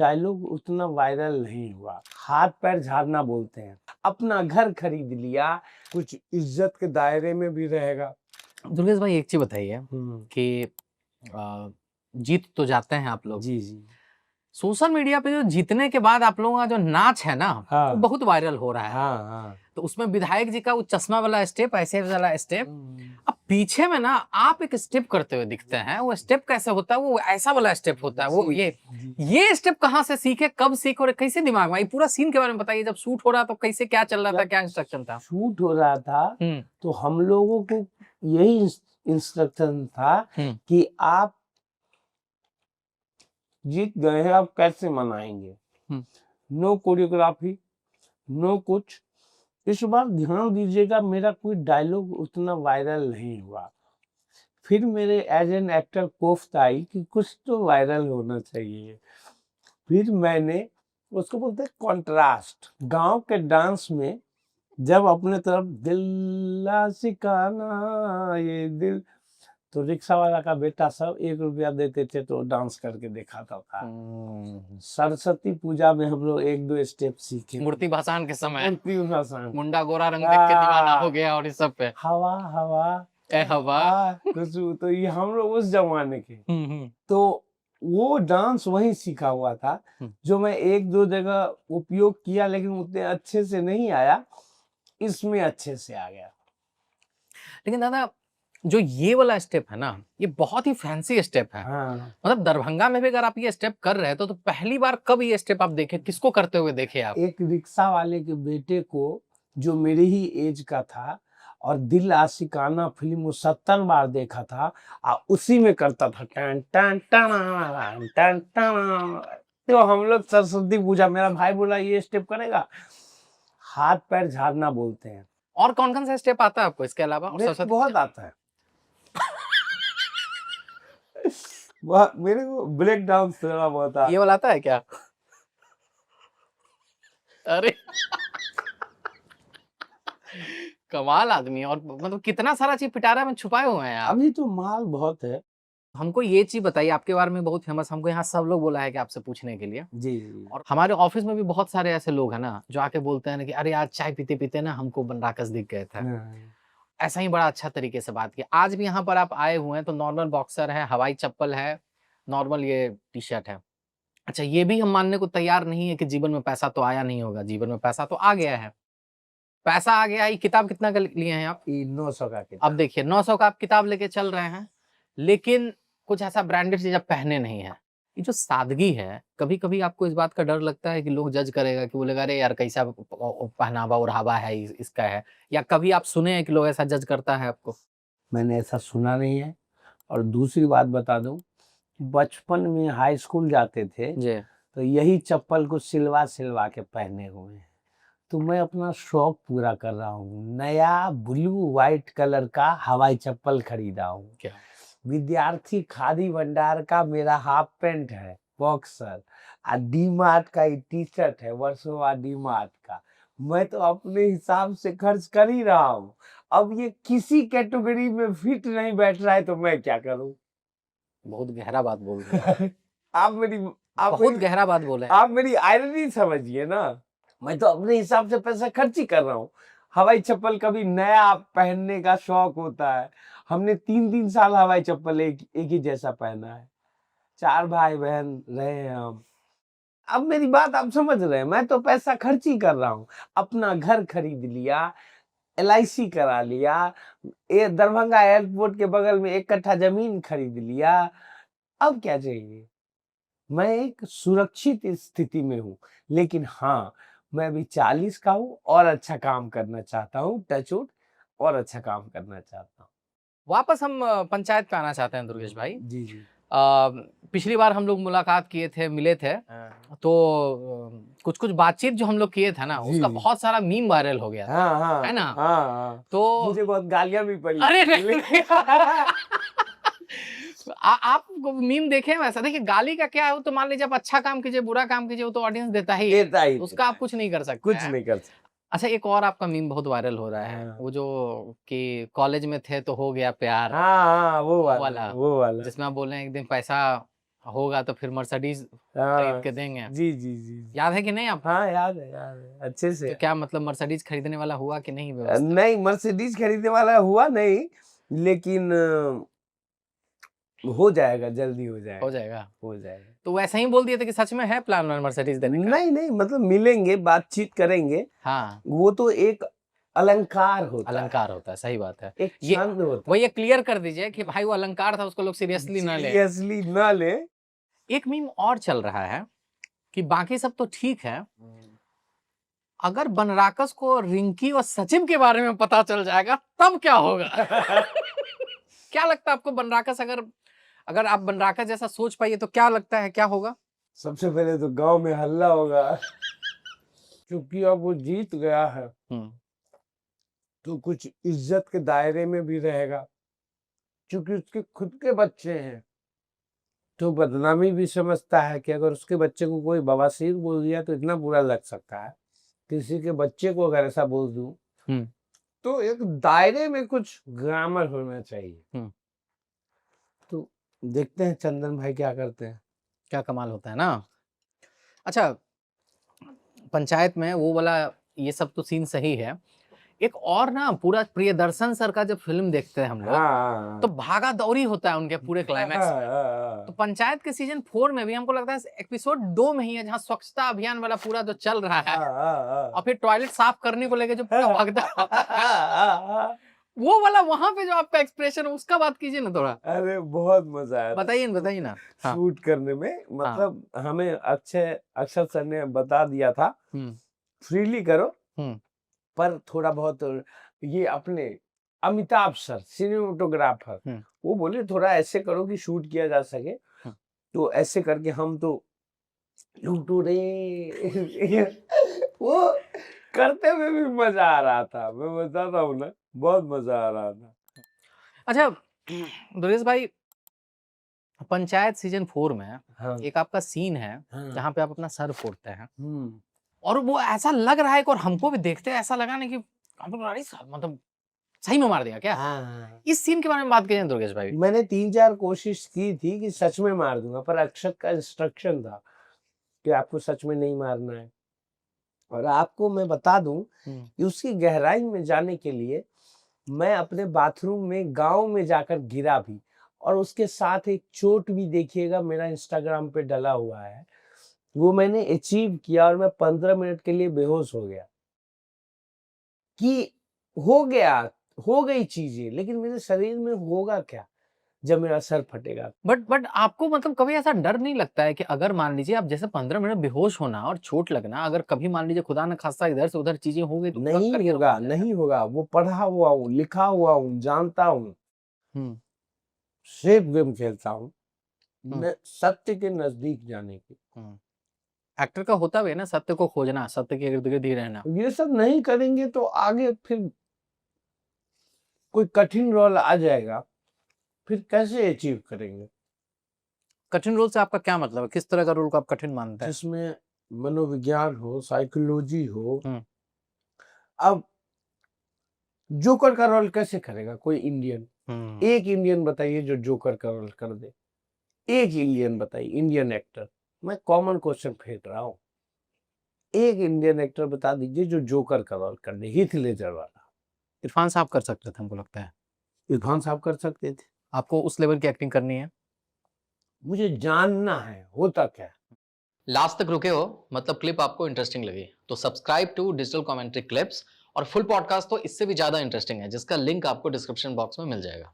Dialogue उतना viral नहीं हुआ। हाथ पैर झाड़ना बोलते हैं। अपना घर खरीद लिया, कुछ इज्जत के दायरे में भी रहेगा। दुर्गेश भाई एक चीज बताइए कि जीत तो जाते हैं आप लोग, जी जी। सोशल मीडिया पे जो जीतने के बाद आप लोगों का जो नाच है ना, हाँ, वो बहुत वायरल हो रहा है। हाँ हाँ। तो उसमें विधायक जी का वो चश्मा वाला स्टेप, ऐसे वाला स्टेप, अब पीछे में ना आप एक स्टेप करते हुए दिखते हैं। वो स्टेप कैसे होता है? वो ऐसा वाला स्टेप होता है। वो ये स्टेप कहाँ से सीखे, कब सीखे और कैसे दिमाग में? ये पूरा सीन के बारे में बताइए। जब शूट हो रहा तो कैसे, क्या चल रहा था, क्या इंस्ट्रक्शन था? शूट हो रहा था तो हम लोगों को यही इंस्ट्रक्शन था कि आप जीत गए हैं, आप कैसे मनाएंगे। नो कोरियोग्राफी, नो कुछ। इस बार ध्यान दीजिएगा, मेरा कोई डायलॉग उतना वायरल नहीं हुआ। फिर मेरे एज एन एक्टर कोफ्त आई कि कुछ तो वायरल होना चाहिए। फिर मैंने उसको बोलते हैं कॉन्ट्रास्ट। गांव के डांस में जब अपने तरफ दिल सिकाना ये दिल, तो रिक्शा वाला का बेटा सब 1 रुपया देते थे तो डांस करके दिखाता था। सरस्वती पूजा में हम लोग 1-2 स्टेप सीखे। मूर्ति भाषण के समय मूर्ति भाषण, मुंडा गोरा रंग देख के दीवाना हो गया और इस सब पे हवा हवा ए हवा खुशबू, तो ये हम लोग उस जमाने के। तो वो डांस वहीं सीखा हुआ था, जो मैं 1-2 जगह उपयोग किया, लेकिन उतने अच्छे से नहीं आया। इसमें अच्छे से आ गया। लेकिन दादा जो ये वाला स्टेप है ना, ये बहुत ही फैंसी स्टेप है। हाँ। मतलब दरभंगा में भी अगर आप ये स्टेप कर रहे हैं तो पहली बार कब ये स्टेप आप देखे, किसको करते हुए देखे आप? एक रिक्शा वाले के बेटे को, जो मेरे ही एज का था, और दिल आशिकाना फिल्म 70 बार देखा था, और उसी में करता था टन टन टन टन टन। तो हम लोग सरस्वती पूजा, मेरा भाई बोला ये स्टेप करेगा, हाथ पैर झाड़ना बोलते हैं। और कौन कौन सा स्टेप आता है आपको इसके अलावा? बहुत आता है। मेरे को ब्रेक डांस थोड़ा बहुत आता है। ये वाला आता है क्या? अरे कमाल आदमी। और मतलब कितना सारा चीज पिटारा में छुपाए हुए हैं आप। अभी तो माल बहुत है। हमको ये चीज बताइए, आपके बारे में बहुत फेमस, हमको यहाँ सब लोग बोला है कि आपसे पूछने के लिए। जी। और हमारे ऑफिस में भी बहुत सारे ऐसे लोग हैं ना, जो आके बोलते हैं ना कि अरे यार चाय पीते पीते ना हमको राकस दिख गए थे। ऐसा ही बड़ा अच्छा तरीके से बात किया। आज भी यहाँ पर आप आए हुए हैं तो नॉर्मल बॉक्सर है, हवाई चप्पल है, नॉर्मल ये टी शर्ट है। अच्छा, ये भी हम मानने को तैयार नहीं है कि जीवन में पैसा तो आया नहीं होगा। जीवन में पैसा तो आ गया है। पैसा आ गया। ये किताब कितना का लिए हैं आप? 900 का किताब। अब देखिए 900 का आप किताब लेके चल रहे हैं, लेकिन कुछ ऐसा ब्रांडेड चीज आप पहने नहीं है। ये जो सादगी है, कभी कभी आपको इस बात का डर लगता है कि लोग जज करेगा, कि बोलेगा अरे यार कैसा पहनावा ओढ़ावा है इसका है? या कभी आप सुने हैं कि लोग ऐसा जज करता है आपको? मैंने ऐसा सुना नहीं है। और दूसरी बात बता दूं, बचपन में हाई स्कूल जाते थे तो यही चप्पल को सिलवा सिलवा के पहने हुए हैं। तो मैं अपना शौक पूरा कर रहा हूँ। नया ब्लू व्हाइट कलर का हवाई चप्पल खरीदा हूँ। विद्यार्थी खादी भंडार का मेरा हाफ पैंट है बॉक्सर, और डी मार्ट का टी शर्ट है वर्सोवा डी मार्ट का। मैं तो अपने हिसाब से खर्च कर ही रहा हूँ। अब ये किसी कैटेगरी में फिट नहीं बैठ रहा है तो मैं क्या करूँ? बहुत गहरा बात बोल रहे हैं आप बहुत गहरा बात बोले। आप मेरी आयरनी समझिए ना। मैं तो अपने हिसाब से पैसा खर्च ही कर रहा हूँ। हवाई चप्पल कभी नया पहनने का शौक होता है। हमने 3-3 साल हवाई चप्पल एक ही जैसा पहना है। 4 भाई बहन रहे हैं हम। अब मेरी बात आप समझ रहे हैं। मैं तो पैसा खर्च ही कर रहा हूँ। अपना घर खरीद लिया, LIC करा लिया, दरभंगा एयरपोर्ट के बगल में 1 कट्ठा जमीन खरीद लिया। अब क्या चाहिए? मैं एक सुरक्षित स्थिति में हूँ। लेकिन हाँ, मैं अभी 40 का हूँ और अच्छा काम करना चाहता हूँ। टच वुड, और अच्छा काम करना चाहता हूँ। वापस हम पंचायत पे आना चाहते हैं दुर्गेश भाई। जी जी। पिछली बार हम लोग मुलाकात किए थे, मिले थे, तो कुछ कुछ बातचीत जो हम लोग किए थे ना, उसका बहुत सारा मीम वायरल हो गया था, है ना? तो मुझे बहुत गालियां भी पड़ी। अरे नहीं आप मीम देखे वैसा? देखिए गाली का क्या है, वो तो मान लीजिए आप अच्छा काम कीजिए, बुरा काम कीजिए, वो तो ऑडियंस देता ही है, उसका आप कुछ नहीं कर सकते। कुछ नहीं कर सकते। अच्छा, एक और आपका मीम बहुत वायरल हो रहा है, वो जो कि कॉलेज में थे तो हो गया प्यार। हाँ, वो वाला जिसमें आप बोल रहे हैं एक दिन पैसा होगा तो फिर मर्सिडीज हाँ खरीद के देंगे। जी जी जी जी। याद है कि नहीं आप? हाँ याद है अच्छे तो से। क्या मतलब मर्सिडीज खरीदने वाला हुआ कि नहीं व्यवस्था? नहीं मर्सिडीज खरीदने वाला हुआ नहीं, लेकिन हो जाएगा, जल्दी हो हो जाएगा, जाएगा। हो जाएगा। तो वैसे ही बोल दिए थे कि सच में है प्लान मर्सिडीज देने का? नहीं नहीं, मतलब मिलेंगे, बातचीत करेंगे, हाँ, वो तो एक अलंकार होता है, अलंकार होता है, सही बात है। एक ये छंद होता वो ये क्लियर कर दीजिए कि भाई वो अलंकार था, उसको लोग सीरियसली ना ले। सीरियसली ना ले। एक मीम और चल रहा है कि बाकी सब तो ठीक है, अगर बनराकस को रिंकी और सचिन के बारे में पता चल जाएगा तब क्या होगा? क्या लगता है आपको बनराकस, अगर अगर आप बनराकस जैसा सोच पाइए तो क्या लगता है क्या होगा? सबसे पहले तो गांव में हल्ला होगा, क्योंकि अब वो जीत गया है तो कुछ इज्जत के दायरे में भी रहेगा, क्योंकि उसके खुद के बच्चे हैं तो बदनामी भी समझता है कि अगर उसके बच्चे को कोई बवासीर बोल दिया तो इतना बुरा लग सकता है, किसी के बच्चे को अगर ऐसा बोल दूं तो एक दायरे में कुछ ग्रामर होना चाहिए। तो देखते हैं चंदन भाई क्या करते हैं। क्या कमाल होता है ना। अच्छा, पंचायत में वो वाला ये सब तो सीन सही है। एक और ना पूरा प्रियदर्शन सर का जब फिल्म देखते हैं हम लोग, हाँ तो भागा दौड़ी होता है उनके पूरे क्लाइमैक्स में। तो पंचायत के सीजन 4 में भी हमको लगता है एपिसोड 2 में ही है, जहाँ स्वच्छता अभियान वाला पूरा जो चल रहा है और फिर टॉयलेट साफ करने को लेके जो पूरा भागता है, वो वाला वहां पे जो आपका एक्सप्रेशन है उसका बात कीजिए ना थोड़ा। अरे बहुत मजा आया, बताइए ना। हाँ। शूट करने में, मतलब हमें अक्षर सर ने बता दिया था फ्रीली करो, पर थोड़ा बहुत ये अपने अमिताभ सर सिनेमेटोग्राफर वो बोले थोड़ा ऐसे करो कि शूट किया जा सके, तो ऐसे करके हम तो लूटो रे वो करते हुए भी मजा आ रहा था, मैं बताता हूँ ना, बहुत मजा आ रहा था। अच्छा दुर्गेश भाई, पंचायत सीजन 4 में एक आपका सीन है जहाँ पे आप अपना सर फोड़ते हैं और वो ऐसा लग रहा है, और हमको भी देखते ऐसा लगा नहीं कि हम लोग अरे मतलब सही में मार दिया क्या? इस सीन के बारे में बात करें दुर्गेश भाई। मैंने 3-4 कोशिश की थी कि सच में मार दूंगा, पर अक्षत का इंस्ट्रक्शन था कि आपको सच में नहीं मारना है, और आपको मैं बता दूं कि उसकी गहराई में जाने के लिए मैं अपने बाथरूम में गांव में जाकर गिरा भी, और उसके साथ एक चोट भी देखिएगा मेरा इंस्टाग्राम पे डला हुआ है, वो मैंने अचीव किया और मैं 15 मिनट के लिए बेहोश हो गया कि हो गई चीजें, लेकिन मेरे शरीर में होगा क्या जब मेरा सर फटेगा। बट आपको मतलब कभी ऐसा डर नहीं लगता है कि अगर मान लीजिए आप जैसे 15 मिनट बेहोश होना और चोट लगना, अगर कभी मान लीजिए खुदा न खास्ता इधर से उधर चीजें हो गई तो नहीं होगा, वो पढ़ा हुआ हूँ, लिखा हुआ हूँ, जानता हूँ, सेफ गेम खेलता हूँ, मैं सत्य के नजदीक जाने की। एक्टर का होता भी है ना, सत्य को खोजना, सत्य के इर्द गिर्द ही रहना। ये सब नहीं करेंगे तो आगे फिर कोई कठिन रोल आ जाएगा, फिर कैसे अचीव करेंगे। कठिन रोल से आपका क्या मतलब है? किस तरह का रोल को आप कठिन मानते हैं? जिसमें मनोविज्ञान हो, साइकोलॉजी हो। अब जोकर का रोल कैसे करेगा कोई इंडियन? एक इंडियन बताइए जो जोकर का रोल कर दे, एक इंडियन बताइए, इंडियन एक्टर। मैं कॉमन क्वेश्चन फेंक रहा हूँ, एक इंडियन एक्टर बता दीजिए जो जोकर का रोल कर दे, हीथ लेजर वाला। इरफान साहब कर सकते थे, हमको लगता है इरफान साहब कर सकते थे। आपको उस लेवल की एक्टिंग करनी है, मुझे जानना है होता क्या। लास्ट तक रुके हो मतलब क्लिप आपको इंटरेस्टिंग लगी तो subscribe to digital commentary clips, और फुल पॉडकास्ट तो इससे भी ज्यादा इंटरेस्टिंग है जिसका लिंक आपको डिस्क्रिप्शन बॉक्स में मिल जाएगा।